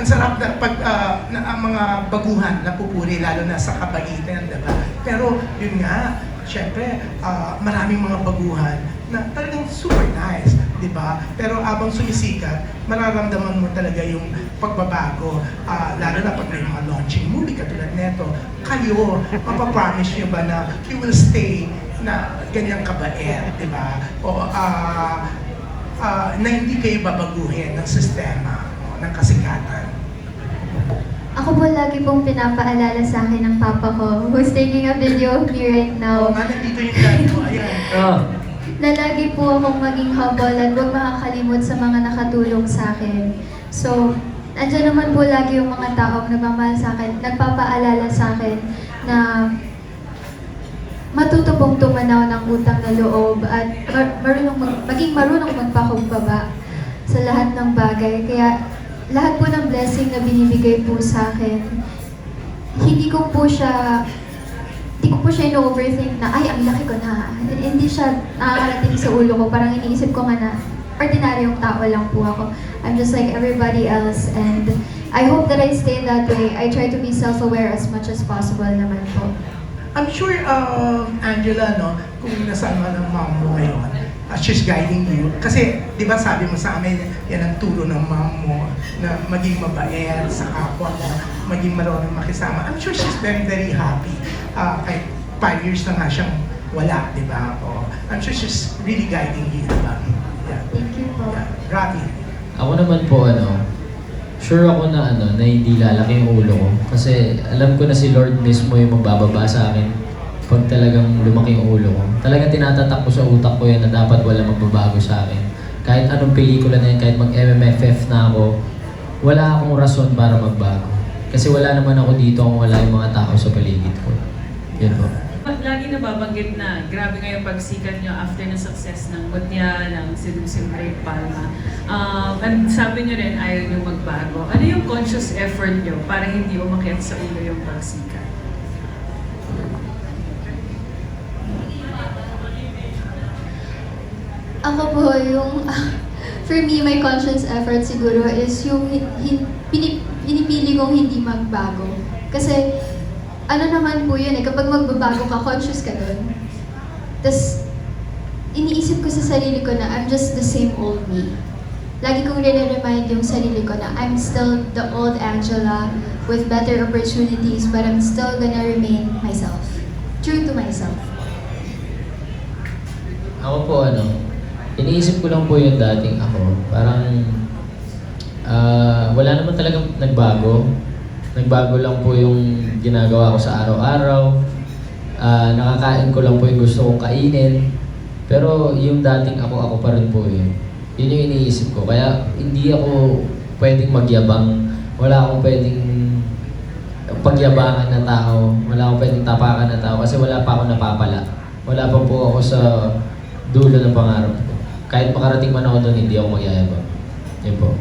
ang sarap na pag ang mga baguhan na pupuri, lalo na sa kabaitan, diba? Pero yun nga, syempre, maraming mga baguhan na talagang super nice, di ba? Pero abang sumisikat, mararamdaman mo talaga yung pagbabago, lalo na pag may mga launching movie katulad neto. Kayo, mapapromise nyo ba na you will stay na ganyang kabait, di ba? O na hindi kayo babaguhin ng sistema, ng kasikatan. Ako po lagi pong pinapaalala sa akin ng papa ko, who's taking a video of me right now. Nandito yung dad mo, ayan. Na lagi po akong maging humble at huwag makakalimot sa mga nakatulong sa akin. So, andyan naman po lagi yung mga taong nagmamahal sa akin, nagpapaalala sa akin na matuto pong tumanaw ng utang na loob at maging marunong magpakumbaba sa lahat ng bagay. Kaya lahat po ng blessing na binibigay po sa akin, hindi ko po siya ino-overthink na, ay, ang laki ko na. Hindi siya nakakarating sa ulo ko. Parang iniisip ko nga na, ordinaryong tao lang po ako. I'm just like everybody else, and I hope that I stay that way. I try to be self-aware as much as possible naman po. I'm sure, Angela, no, kung nasaan man ang mom mo ngayon, she's guiding you. Kasi, di ba sabi mo sa amin, yan ang turo ng mom mo, na maging mabait sa kapwa mo, maging marunong makisama. I'm sure she's very, very happy. Kahit 5 years na nga siyang wala, di ba? I'm sure she's really guiding you, di ba? Yeah. Thank you po. Yeah. Rafi. Ako naman po, sure ako na na hindi lalaki yung ulo ko. Kasi alam ko na si Lord mismo yung magbababa sa akin pag talagang lumaki yung ulo ko. Talagang tinatatak ko sa utak ko yan na dapat wala magbabago sa akin. Kahit anong pelikula na yan, kahit mag-MMFF na ako, wala akong rason para magbago. Kasi wala naman ako dito kung wala yung mga tao sa paligid ko. Yun po. Lagi nababanggit na grabe nga yung pagsikat nyo after na success ng Mutya, ng Seducing Great Palma. And sabi nyo rin, ayaw nyo magbago. Ano yung conscious effort nyo para hindi umakyat sa ulo yung pagsikat? Ako po, for me, my conscious effort siguro is yung pinipili kong hindi magbago. Kasi, ano naman po yun kapag magbabago ka, conscious ka dun. Tapos, iniisip ko sa sarili ko na I'm just the same old me. Lagi kong rin-remind yung sarili ko na I'm still the old Angela with better opportunities, but I'm still gonna remain myself. True to myself. Ako po, iniisip ko lang po yung dating ako. Parang, wala naman talagang nagbago. Nagbago lang po yung ginagawa ko sa araw-araw. Nakakain ko lang po yung gusto kong kainin. Pero yung dating ako pa rin po yun. Yun yung iniisip ko. Kaya hindi ako pwedeng magyabang. Wala akong pwedeng pagyabangan na tao. Wala akong pwedeng tapakan na tao kasi wala pa ako napapala. Wala pa po ako sa dulo ng pangarap ko. Kahit makarating man ako doon, hindi ako magyayabang. Yun po.